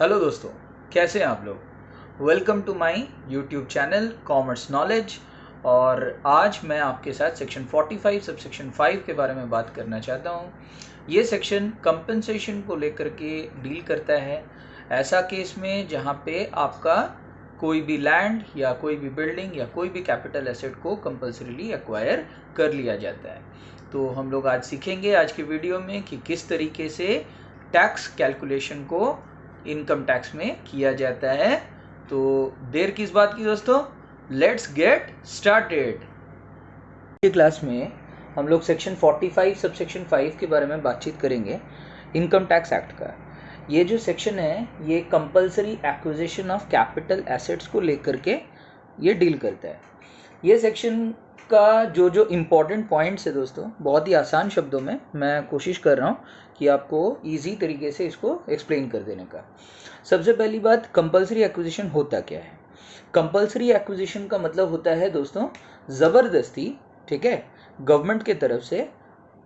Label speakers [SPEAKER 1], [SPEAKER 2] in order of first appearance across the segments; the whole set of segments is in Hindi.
[SPEAKER 1] हेलो दोस्तों, कैसे हैं आप लोग। Welcome to my YouTube channel commerce knowledge. और आज मैं आपके साथ सेक्शन 45 सब सेक्शन 5 के बारे में बात करना चाहता हूँ। ये सेक्शन कंपनसेशन को लेकर के डील करता है। ऐसा केस में जहाँ पे आपका कोई भी लैंड या कोई भी बिल्डिंग या कोई भी कैपिटल एसेट को कंपल्सरीली एक्वायर कर लिया जाता है। तो हम लोग आज सीखेंगे आज की वीडियो में कि किस तरीके से टैक्स कैलकुलेशन को इनकम टैक्स में किया जाता है। तो देर किस बात की दोस्तों, लेट्स गेट स्टार्टेड। क्लास में हम लोग सेक्शन 45 सब सेक्शन 5 के बारे में बातचीत करेंगे, इनकम टैक्स एक्ट का। ये जो सेक्शन है ये compulsory acquisition of capital assets को लेकर के ये डील करता है। ये सेक्शन का जो इम्पोर्टेंट पॉइंट्स है दोस्तों, बहुत ही आसान शब्दों में मैं कोशिश कर रहा हूँ कि आपको इजी तरीके से इसको एक्सप्लेन कर देने का। सबसे पहली बात, कंपल्सरी एक्विजिशन होता क्या है। कंपल्सरी एक्विजिशन का मतलब होता है दोस्तों ज़बरदस्ती, ठीक है, गवर्नमेंट के तरफ से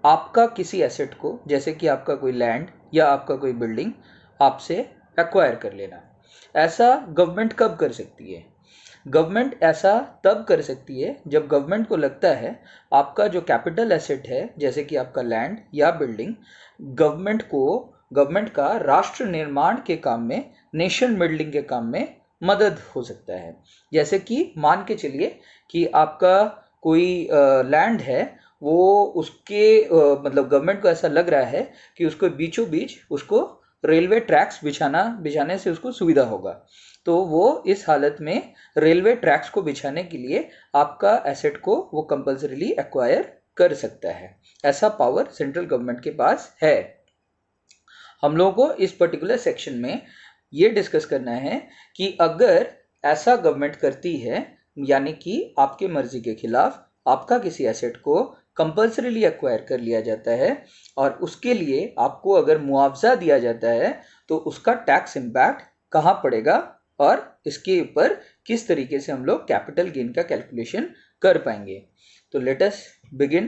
[SPEAKER 1] आपका किसी एसेट को, जैसे कि आपका कोई लैंड या आपका कोई बिल्डिंग, आपसे एक्वायर कर लेना। ऐसा गवर्नमेंट कब कर सकती है? गवर्नमेंट ऐसा तब कर सकती है जब गवर्नमेंट को लगता है आपका जो कैपिटल एसेट है, जैसे कि आपका लैंड या बिल्डिंग, गवर्नमेंट का राष्ट्र निर्माण के काम में, नेशन बिल्डिंग के काम में मदद हो सकता है। जैसे कि मान के चलिए कि आपका कोई लैंड है, वो उसके मतलब गवर्नमेंट को ऐसा लग रहा है कि उसको बीचों बीच उसको रेलवे ट्रैक्स बिछाने से उसको सुविधा होगा। तो वो इस हालत में रेलवे ट्रैक्स को बिछाने के लिए आपका एसेट को वो कंपल्सरीली एक्वायर कर सकता है। ऐसा पावर सेंट्रल गवर्नमेंट के पास है। हम लोगों को इस पर्टिकुलर सेक्शन में ये डिस्कस करना है कि अगर ऐसा गवर्नमेंट करती है, यानी कि आपके मर्जी के खिलाफ आपका किसी एसेट को कंपल्सरीली एक्वायर कर लिया जाता है और उसके लिए आपको अगर मुआवजा दिया जाता है, तो उसका टैक्स इम्पैक्ट कहाँ पड़ेगा और इसके ऊपर किस तरीके से हम लोग कैपिटल गेन का कैलकुलेशन कर पाएंगे। तो लेट अस बिगिन,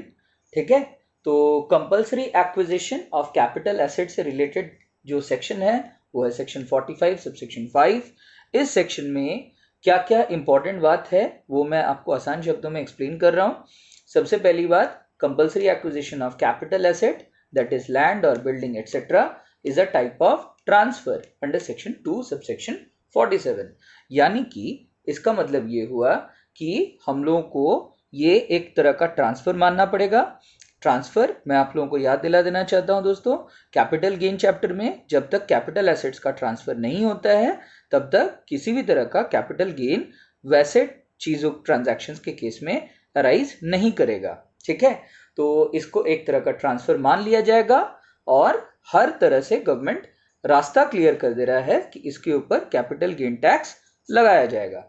[SPEAKER 1] ठीक है। तो compulsory acquisition of capital asset से रिलेटेड जो सेक्शन है वो है सेक्शन 45 सब सेक्शन 5। इस सेक्शन में क्या क्या इंपॉर्टेंट बात है वो मैं आपको आसान शब्दों में एक्सप्लेन कर रहा हूँ। सबसे पहली बात, compulsory acquisition of capital asset that is land और building etcetera is a type of transfer under section 2 subsection 47। यानी कि इसका मतलब ये हुआ कि हम लोगों को ये एक तरह का ट्रांसफर मानना पड़ेगा। ट्रांसफर मैं आप लोगों को याद दिला देना चाहता हूं दोस्तों, कैपिटल गेन चैप्टर में जब तक कैपिटल एसेट्स का ट्रांसफर नहीं होता है तब तक किसी भी तरह का कैपिटल गेन वैसे चीजों ट्रांजैक्शंस के केस में अराइज नहीं करेगा, ठीक है। तो इसको एक तरह का ट्रांसफर मान लिया जाएगा और हर तरह से गवर्नमेंट रास्ता क्लियर कर दे रहा है कि इसके ऊपर कैपिटल गेन टैक्स लगाया जाएगा।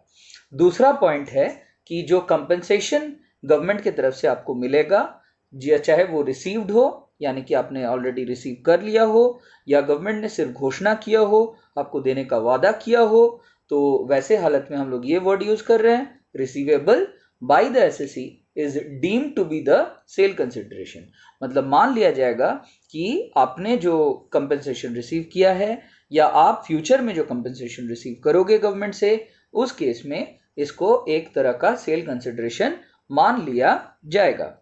[SPEAKER 1] दूसरा पॉइंट है कि जो कंपनसेशन गवर्नमेंट की तरफ से आपको मिलेगा, चाहे वो रिसीव्ड हो, यानी कि आपने ऑलरेडी रिसीव कर लिया हो, या गवर्नमेंट ने सिर्फ घोषणा किया हो, आपको देने का वादा किया हो, तो वैसे हालत में हम लोग ये वर्ड यूज कर रहे हैं, receivable by the SSC is deemed to be the sale consideration. मतलब मान लिया जाएगा कि आपने जो कंपनसेशन रिसीव किया है या आप फ्यूचर में जो कंपनसेशन रिसीव करोगे गवर्नमेंट से, उस केस में इसको एक तरह का सेल कंसिडरेशन मान लिया जाएगा।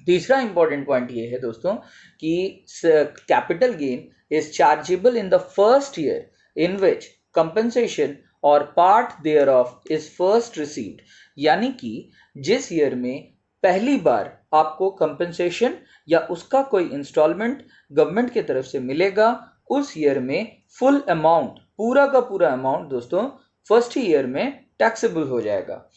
[SPEAKER 1] तीसरा इंपॉर्टेंट पॉइंट ये है दोस्तों कि capital gain is chargeable in the first year in which compensation और part there of is first received. यानी कि जिस ईयर में पहली बार आपको कंपनसेशन या उसका कोई इंस्टॉलमेंट गवर्नमेंट की तरफ से मिलेगा, उस ईयर में फुल अमाउंट, पूरा का पूरा अमाउंट दोस्तों फर्स्ट ईयर में टैक्सेबल हो जाएगा।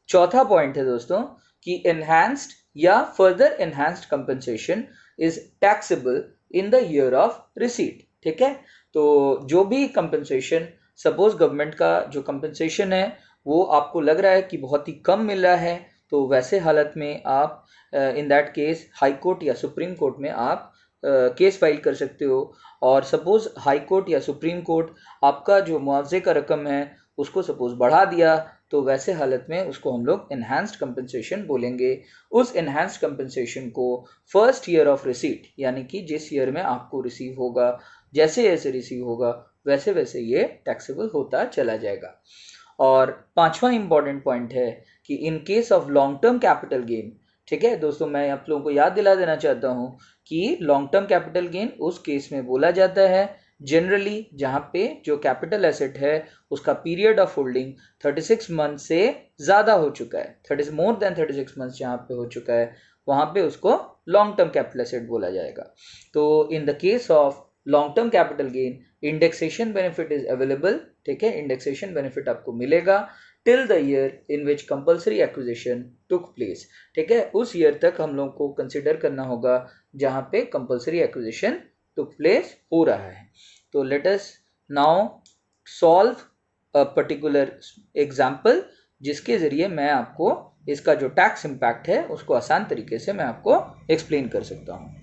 [SPEAKER 1] चौथा पॉइंट है दोस्तों कि एनहांस्ड या further enhanced compensation is taxable in the year of receipt, ठीक है। तो जो भी कंपनसेशन, सपोज गवर्नमेंट का जो कंपनसेशन है वो आपको लग रहा है कि बहुत ही कम मिल रहा है, तो वैसे हालत में आप in that case high court या सुप्रीम कोर्ट में आप केस फाइल कर सकते हो। और सपोज हाई कोर्ट या सुप्रीम कोर्ट आपका जो मुआवजे का रकम है उसको सपोज बढ़ा दिया, तो वैसे हालत में उसको हम लोग एनहांस्ड कंपनसेशन बोलेंगे। उस एनहांस्ड कंपनसेशन को फर्स्ट ईयर ऑफ रिसीट, यानी कि जिस ईयर में आपको रिसीव होगा, जैसे जैसे रिसीव होगा वैसे वैसे ये टैक्सेबल होता चला जाएगा। और पांचवा इंपॉर्टेंट पॉइंट है कि इन case of long term capital gain, ठीक है दोस्तों, मैं आप लोगों को याद दिला देना चाहता हूँ कि लॉन्ग टर्म कैपिटल गेन उस केस में बोला जाता है जनरली जहाँ पे जो कैपिटल एसेट है उसका पीरियड ऑफ होल्डिंग 36 मंथ से ज़्यादा हो चुका है, 30 मोर देन 36 मंथ जहाँ पे हो चुका है वहाँ पे उसको लॉन्ग टर्म कैपिटल एसेट बोला जाएगा। तो in the case of long term capital gain indexation benefit is available, ठीक है, इंडेक्सेशन बेनिफिट आपको मिलेगा till the year in which compulsory acquisition took place, ठीक है, उस ईयर तक हम लोग को कंसिडर करना होगा जहाँ पे कंपल्सरी एक्विजिशन टुक प्लेस हो रहा है। तो let us now solve a particular example जिसके ज़रिए मैं आपको इसका जो टैक्स इम्पैक्ट है उसको आसान तरीके से मैं आपको एक्सप्लेन कर सकता हूँ।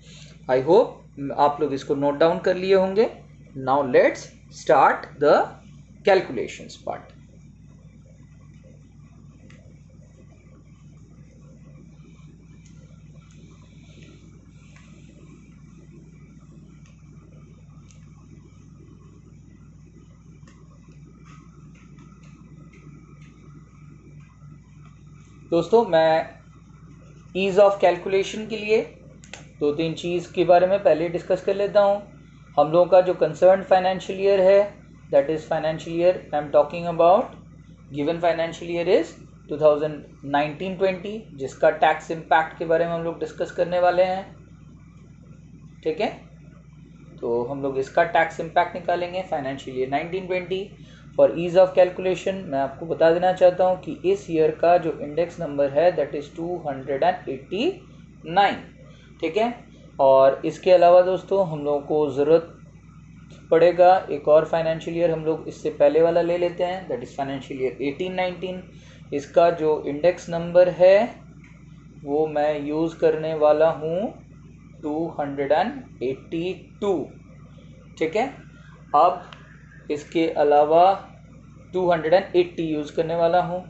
[SPEAKER 1] आई होप आप लोग इसको नोट डाउन कर लिए होंगे। Now let's start the calculations part. दोस्तों मैं ईज़ ऑफ कैलकुलेशन के लिए दो तीन चीज़ के बारे में पहले डिस्कस कर लेता हूँ। हम लोगों का जो कंसर्न फाइनेंशियल ईयर है that is financial year I am talking about given financial year is 2019-20 जिसका टैक्स इम्पैक्ट के बारे में हम लोग डिस्कस करने वाले हैं, ठीक है। तो हम लोग इसका टैक्स इम्पैक्ट निकालेंगे financial year 19-20। For ease of calculation मैं आपको बता देना चाहता हूँ कि इस ईयर का जो इंडेक्स नंबर है दैट इज़ 289, ठीक है। और इसके अलावा दोस्तों हम लोगों को ज़रूरत पड़ेगा एक और फाइनेंशियल ईयर, हम लोग इससे पहले वाला ले लेते हैं दैट इज़ फाइनेंशियल ईयर 18-19। इसका जो इंडेक्स नंबर है वो मैं यूज़ करने वाला हूँ 282, ठीक है। अब इसके अलावा 280 यूज़ करने वाला हूँ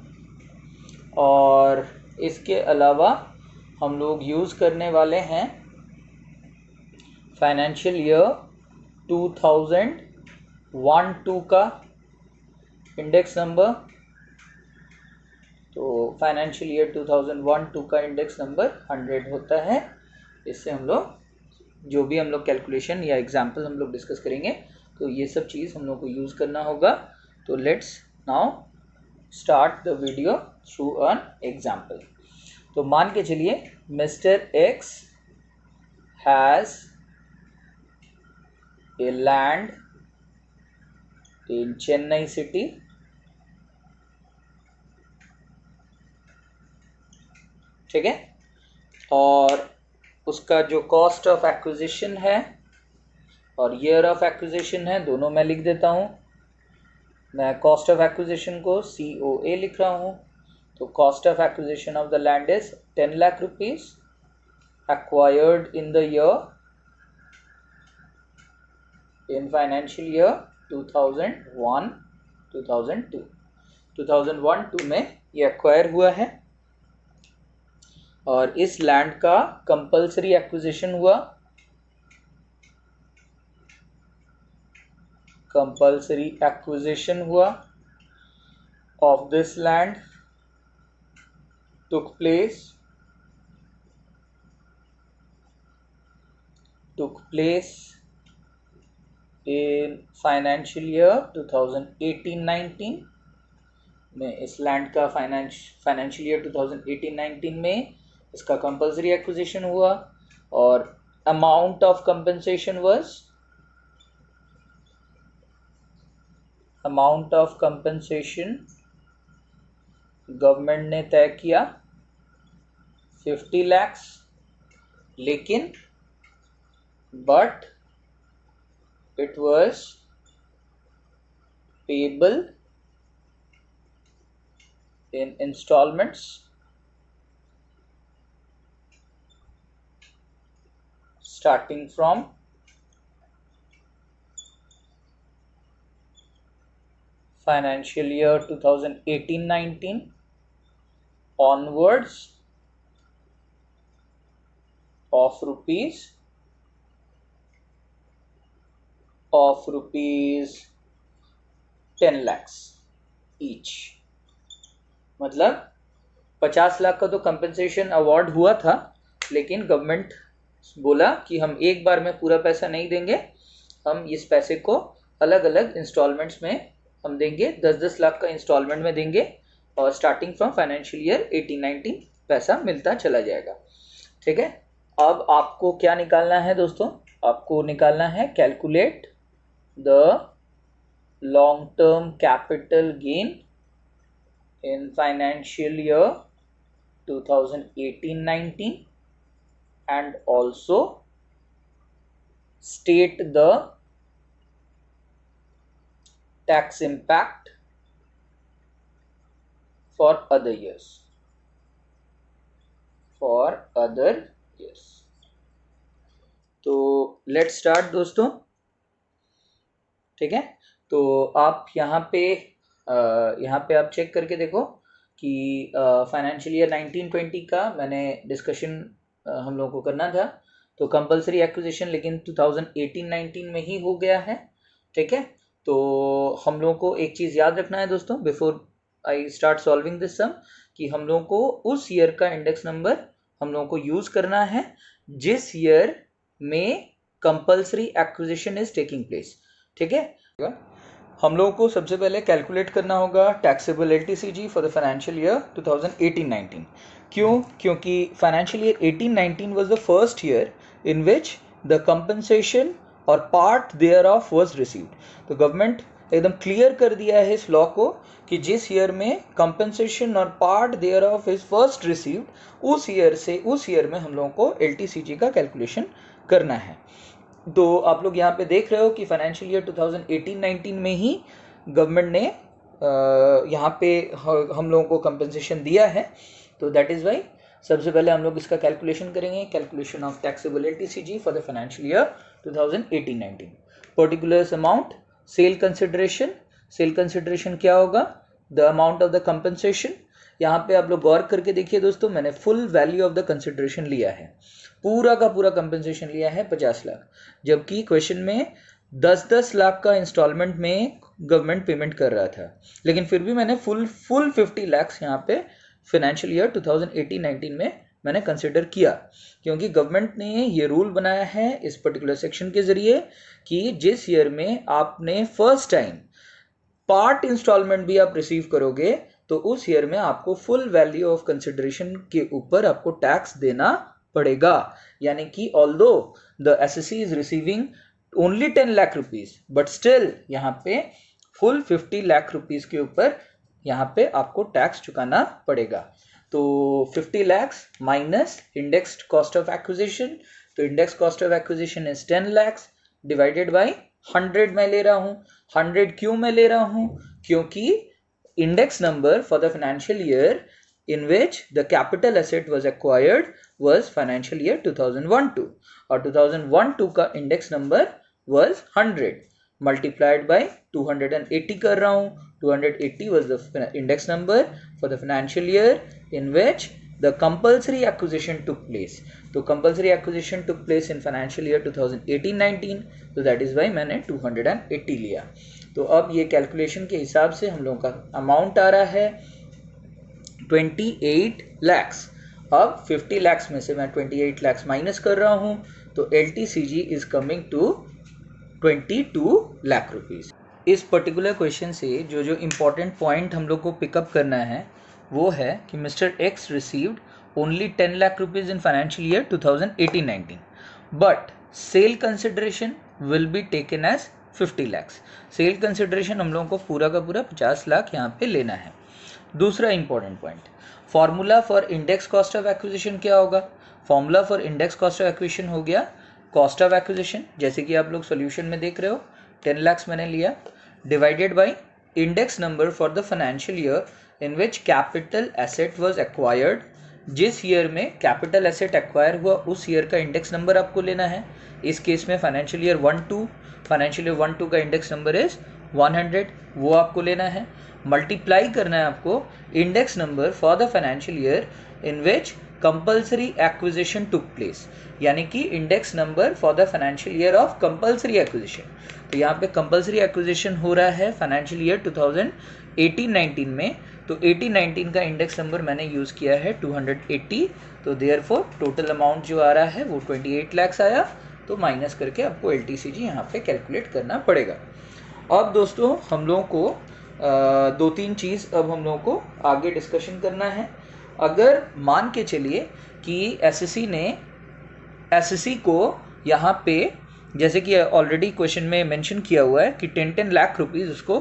[SPEAKER 1] और इसके अलावा हम लोग यूज़ करने वाले हैं फाइनेंशियल ईयर 2001-2 का इंडेक्स नंबर। तो फाइनेंशियल ईयर 2001-2 का इंडेक्स नंबर 100 होता है। इससे हम लोग जो भी हम लोग कैलकुलेशन या एग्जाम्पल हम लोग डिस्कस करेंगे तो ये सब चीज़ हम लोग को यूज़ करना होगा। तो let's now start the video through an example. तो मान के चलिए mister x has a land in Chennai city, ठीक है, और उसका जो कॉस्ट ऑफ एक्विजिशन है और ईयर ऑफ एक्विजिशन है दोनों मैं लिख देता हूँ। मैं कॉस्ट ऑफ एक्विजिशन को COA लिख रहा हूँ। तो cost of acquisition of the land is 10 lakh rupees acquired in the year in financial year 2001-2002 2001-2 में ये एक्वायर हुआ है और इस लैंड का कंपल्सरी एक्विजिशन हुआ, कंपल्सरी एक्विजिशन हुआ of this land took place in financial year 2018-19 में। इस लैंड का फाइनेंशियल ईयर 2018-19 में इसका कंपल्सरी एक्विजिशन हुआ और अमाउंट ऑफ कंपनसेशन गवर्नमेंट ने तय किया 50 lakhs, लेकिन but it was payable in installments starting from financial year 2018-19 onwards of of rupees 10 lakhs each। मतलब 50 लाख का तो कंपनसेशन अवार्ड हुआ था, लेकिन गवर्नमेंट बोला कि हम एक बार में पूरा पैसा नहीं देंगे, हम इस पैसे को अलग अलग इंस्टॉलमेंट्स में हम देंगे, 10-10 लाख का इंस्टॉलमेंट में देंगे, और स्टार्टिंग फ्रॉम फाइनेंशियल ईयर 18-19 पैसा मिलता चला जाएगा। ठीक है, अब आपको क्या निकालना है दोस्तों? आपको निकालना है calculate the long term capital gain in financial year 2018-19 and also state the tax impact for other years, तो लेट्स स्टार्ट दोस्तों। ठीक है, तो आप यहाँ पे आप चेक करके देखो कि फाइनेंशियल ईयर 19-20 का मैंने डिस्कशन हम लोगों को करना था, तो कंपलसरी एक्विजिशन लेकिन 2018-19 में ही हो गया है। ठीक है, तो हम लोगों को एक चीज़ याद रखना है दोस्तों, before I start solving this sum, कि हम लोगों को उस ईयर का इंडेक्स नंबर हम लोगों को यूज़ करना है जिस ईयर में compulsory acquisition is taking place. ठीक है, हम लोगों को सबसे पहले कैलकुलेट करना होगा taxable LTCG for the financial year 2018-19। क्यों? क्योंकि financial year 18-19 was the first year in which the compensation और part there of was received. तो गवर्नमेंट एकदम क्लियर कर दिया है इस लॉ को कि जिस ईयर में कंपनसेशन और part there of is first received, उस ईयर में हम लोगों को एलटीसीजी का कैलकुलेशन करना है। तो आप लोग यहाँ पे देख रहे हो कि फाइनेंशियल ईयर 2018-19 में ही गवर्नमेंट ने यहाँ पे हम लोगों को कंपनसेशन दिया है, तो दैट इज़ वाई सबसे पहले हम लोग इसका कैलकुलेशन करेंगे, calculation of taxable LTCG for the financial year 2018-19। Particulars amount, sale consideration क्या होगा? The amount of the compensation. यहाँ पे आप लोग गौर करके देखिए दोस्तों, मैंने full value of the consideration लिया है, पूरा का पूरा कंपनसेशन लिया है 50 लाख, जबकि क्वेश्चन में 10-10 लाख का इंस्टॉलमेंट में गवर्नमेंट पेमेंट कर रहा था, लेकिन फिर भी मैंने फुल 50 लाख यहाँ पे फाइनेंशियल ईयर 2018-19 में मैंने कंसिडर किया, क्योंकि गवर्नमेंट ने ये रूल बनाया है इस पर्टिकुलर सेक्शन के जरिए कि जिस ईयर में आपने फर्स्ट टाइम पार्ट इंस्टॉलमेंट भी आप रिसीव करोगे, तो उस ईयर में आपको फुल वैल्यू ऑफ कंसिडरेशन के ऊपर आपको टैक्स देना पड़ेगा। यानी कि although the SSC is receiving only 10 lakh rupees, but still यहाँ पे फुल 50 लाख रुपीज के ऊपर यहाँ पे आपको टैक्स चुकाना पड़ेगा। तो 50 lakh minus indexed cost of acquisition, तो index cost of acquisition is 10 lakh divided by 100 मैं ले रहा हूँ। 100 क्यों मैं ले रहा हूँ? क्योंकि index number for the financial year in which the capital asset was acquired was financial year 2001-2, और 2001-2 का index number was 100 multiplied by 280 कर रहा हूँ। 280 was the index number for the financial year in which the compulsory acquisition took place. तो compulsory acquisition took place in financial year 2018-19, so that is why मैंने 280 लिया। तो अब ये कैलकुलेशन के हिसाब से हम लोगों का अमाउंट आ रहा है 28 lakhs। अब 50 lakhs में से मैं 28 lakhs माइनस कर रहा हूँ, तो LTCG is coming to 22 lakh rupees. इस पर्टिकुलर क्वेश्चन से जो जो इम्पोर्टेंट पॉइंट हम लोग को पिकअप करना है वो है कि mister X received only 10 lakh rupees in financial year 2018-19, but sale consideration will be taken as 50 lakhs। Sale consideration हम लोगों को पूरा का पूरा 50 लाख यहाँ पे लेना है। दूसरा important point, formula for index cost of acquisition क्या होगा? Formula for index cost of acquisition हो गया कॉस्ट ऑफ एक्विजिशन, जैसे कि आप लोग सॉल्यूशन में देख रहे हो 10 लाख मैंने लिया, divided by index number for the financial year in which capital asset was acquired. जिस ईयर में कैपिटल एसेट एक्वायर हुआ उस ईयर का इंडेक्स नंबर आपको लेना है। इस केस में फाइनेंशियल ईयर 1-2 का इंडेक्स नंबर इज 100, वो आपको लेना है। मल्टीप्लाई करना है आपको index number for the financial year in which compulsory acquisition took place, यानी कि index number for the financial year of compulsory acquisition. तो यहाँ पे कंपल्सरी एक्विजिशन हो रहा है फाइनेंशियल ईयर 2018-19 में, तो 18-19 का इंडेक्स नंबर मैंने यूज़ किया है 280। तो देयरफॉर टोटल अमाउंट जो आ रहा है वो 28 लाख आया, तो माइनस करके आपको LTCG यहाँ पे कैलकुलेट करना पड़ेगा। अब दोस्तों हम लोगों को दो तीन चीज़ अब हम लोगों को आगे डिस्कशन करना है। अगर मान के चलिए कि एसएससी को यहाँ पे, जैसे कि ऑलरेडी क्वेश्चन में मेंशन किया हुआ है कि 10 लाख रुपीज़ उसको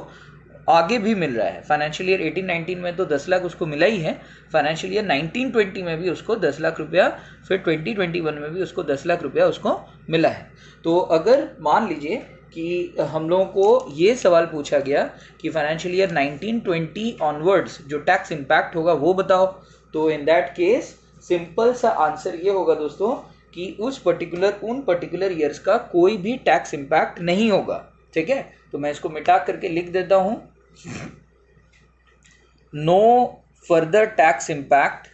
[SPEAKER 1] आगे भी मिल रहा है। फाइनेंशियल ईयर 18-19 में तो 10 लाख उसको मिला ही है, फाइनेंशियल ईयर 19-20 में भी उसको 10 लाख रुपया, फिर 2021 में भी उसको 10 लाख रुपया उसको मिला है। तो अगर मान लीजिए कि हम लोगों को ये सवाल पूछा गया कि फाइनेंशियल ईयर 19-20 ऑनवर्ड्स जो टैक्स इम्पैक्ट होगा वो बताओ, तो इन दैट केस सिंपल सा आंसर ये होगा दोस्तों कि उन पर्टिकुलर ईयर्स का कोई भी टैक्स इम्पैक्ट नहीं होगा। ठीक है, तो मैं इसको मिटा करके लिख देता हूं, no further tax impact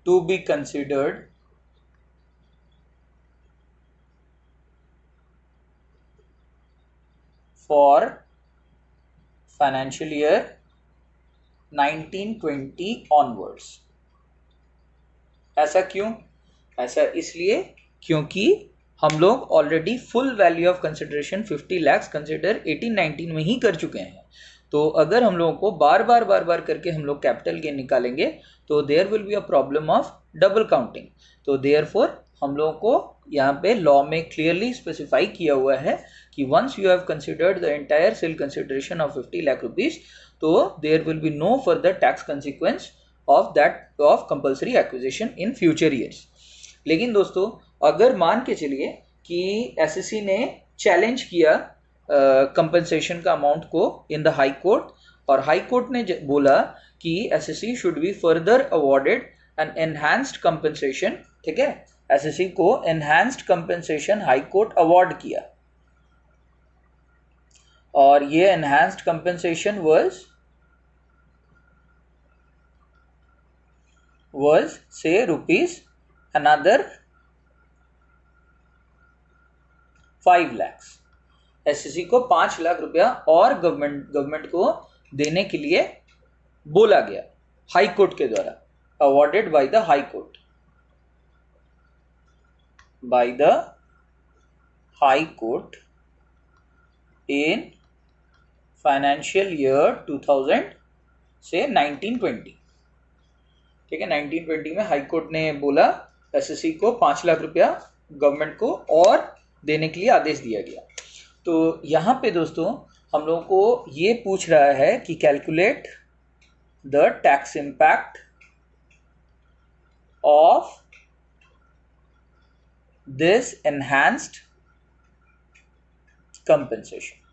[SPEAKER 1] to be considered for financial year 19-20 onwards। ऐसा क्यों? ऐसा इसलिए क्योंकि हम लोग already full value of consideration 50 lakh consider 18-19 में ही कर चुके हैं। तो अगर हम लोगों को बार बार करके हम लोग कैपिटल गेन निकालेंगे तो there will be a problem of double counting. तो देयरफॉर हम लोगों को यहाँ पे लॉ में क्लियरली स्पेसिफाई किया हुआ है कि once you have considered the entire sale consideration of 50 lakh rupees, तो there will be no further tax consequence of compulsory acquisition in future years. लेकिन दोस्तों अगर मान के चलिए कि एसएससी ने चैलेंज किया कंपनसेशन का अमाउंट को इन द हाई कोर्ट, और हाई कोर्ट ने बोला कि SSC should be further awarded an enhanced compensation. ठीक है, एसएससी को enhanced compensation high court award किया, और ये enhanced compensation was say rupees another 5 lakhs। SSC को 5 लाख रुपया और गवर्नमेंट को देने के लिए बोला गया हाई कोर्ट के द्वारा, awarded by the high court in financial year 19-20। ठीक है, 19-20 में हाई कोर्ट ने बोला एसएससी को 5 लाख रुपया गवर्नमेंट को और देने के लिए आदेश दिया गया। तो यहाँ पे दोस्तों हम लोगों को ये पूछ रहा है कि calculate the tax impact of this enhanced compensation.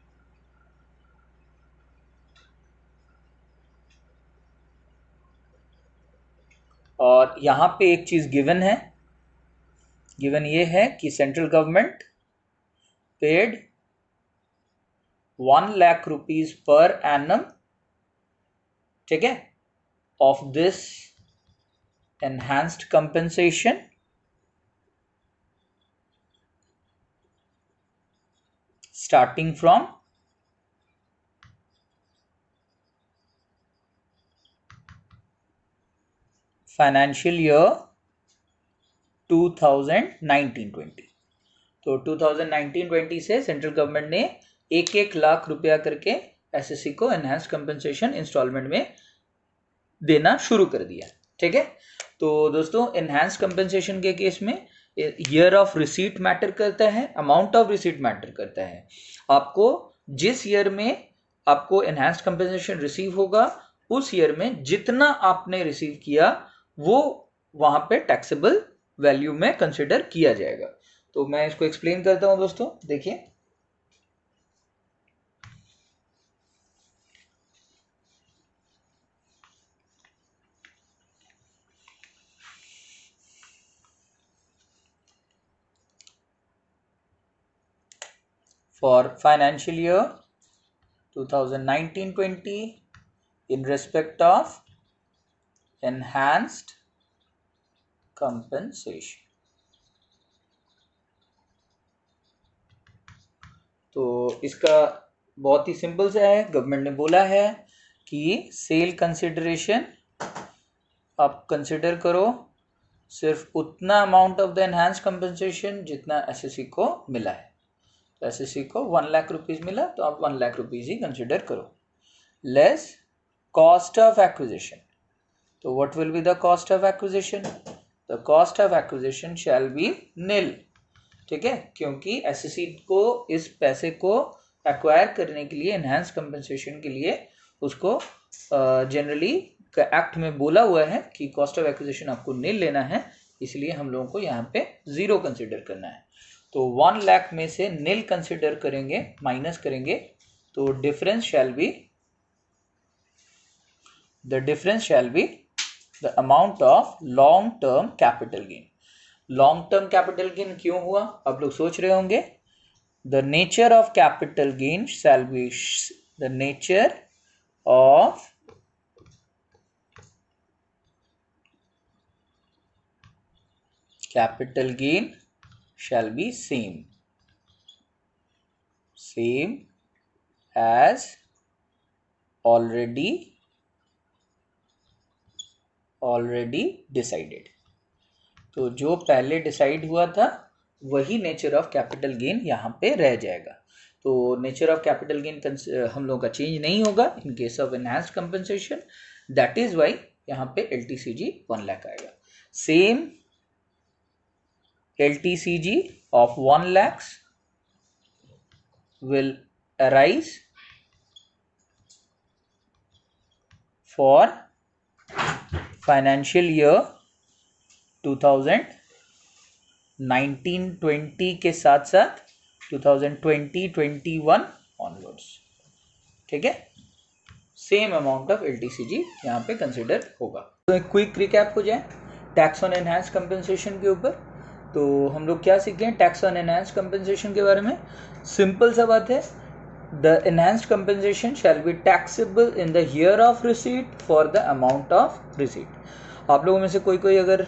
[SPEAKER 1] और यहाँ पे एक चीज़ गिवन ये है कि central government paid 1 lakh rupees per annum, ठीक है, of this enhanced compensation starting from financial year 2019-20। तो 2019-20 से सेंट्रल गवर्नमेंट ने 1-1 लाख रुपया करके एसएससी को एनहांस्ड कंपनसेशन इंस्टॉलमेंट में देना शुरू कर दिया। ठीक है, तो दोस्तों एनहांस्ड कंपनसेशन के केस में ईयर ऑफ रिसीट मैटर करता है, अमाउंट ऑफ रिसीट मैटर करता है। आपको जिस ईयर में आपको एनहांस्ड कंपनसेशन रिसीव होगा उस ईयर में जितना आपने रिसीव किया वो वहां पे टैक्सेबल वैल्यू में कंसिडर किया जाएगा। तो मैं इसको एक्सप्लेन करता हूं दोस्तों, देखिए for financial year 2019-20 in respect of enhanced compensation. तो इसका बहुत ही सिंपल सा है, गवर्नमेंट ने बोला है कि सेल कंसिडरेशन आप कंसिडर करो सिर्फ उतना amount of the enhance compensation जितना एसएससी को मिला है। तो एसएससी को 1 लाख रुपीज मिला तो आप 1 लाख रुपीज ही कंसिडर करो, लेस कॉस्ट ऑफ एक्विजिशन। तो what will be the cost of acquisition? The cost of acquisition shall be nil. ठीक है, क्योंकि एसएससी को इस पैसे को एक्वायर करने के लिए, एनहांस कंपनसेशन के लिए उसको जनरली एक्ट में बोला हुआ है कि कॉस्ट ऑफ एक्विजिशन आपको निल लेना है, इसलिए हम लोगों को यहाँ पे 0 कंसिडर करना है। तो 1 लाख में से निल कंसिडर करेंगे, माइनस करेंगे, तो difference shall be the amount of long term capital gain. Long term capital gain क्यों हुआ आप लोग सोच रहे होंगे। The nature of capital gain shall be the nature of capital gain shall be same as already decided। तो जो पहले डिसाइड हुआ था वही नेचर ऑफ कैपिटल गेन यहाँ पे रह जाएगा। तो नेचर ऑफ कैपिटल गेन हम लोगों का चेंज नहीं होगा in case of enhanced compensation, that is why यहाँ पे LTCG 1 लाख आएगा। Same LTCG of 1 lakhs will arise for financial year 2019-20 के साथ साथ 2020-21 onwards। ठीक है, सेम अमाउंट ऑफ LTCG यहाँ पे कंसिडर होगा। तो एक क्विक रिकैप हो जाए टैक्स ऑन एनहांस कंपनसेशन के ऊपर। तो हम लोग क्या सीखे हैं टैक्स ऑन एनहांस कंपनसेशन के बारे में। सिंपल सा बात है, the enhanced compensation shall be taxable in the year of receipt for the amount of receipt. आप लोगों में से कोई अगर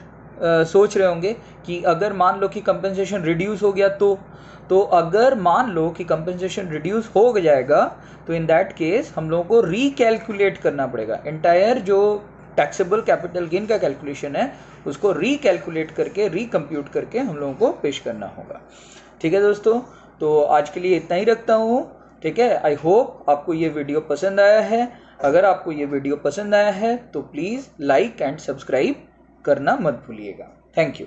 [SPEAKER 1] सोच रहे होंगे कि अगर मान लो कि कंपनसेशन रिड्यूस हो गया तो अगर मान लो कि कंपनसेशन रिड्यूस हो जाएगा तो इन दैट केस हम लोगों को रिकैलकुलेट करना पड़ेगा। एंटायर जो टैक्सेबल कैपिटल गेन का कैलकुलेशन है उसको रिकैलकुलेट करके, रिकम्प्यूट करके हम लोगों को पेश करना होगा। ठीक है दोस्तों, तो आज के लिए इतना ही रखता हूँ। ठीक है, आई होप आपको ये वीडियो पसंद आया है। अगर आपको ये वीडियो पसंद आया है तो प्लीज़ लाइक एंड सब्सक्राइब करना मत भूलिएगा। Thank you.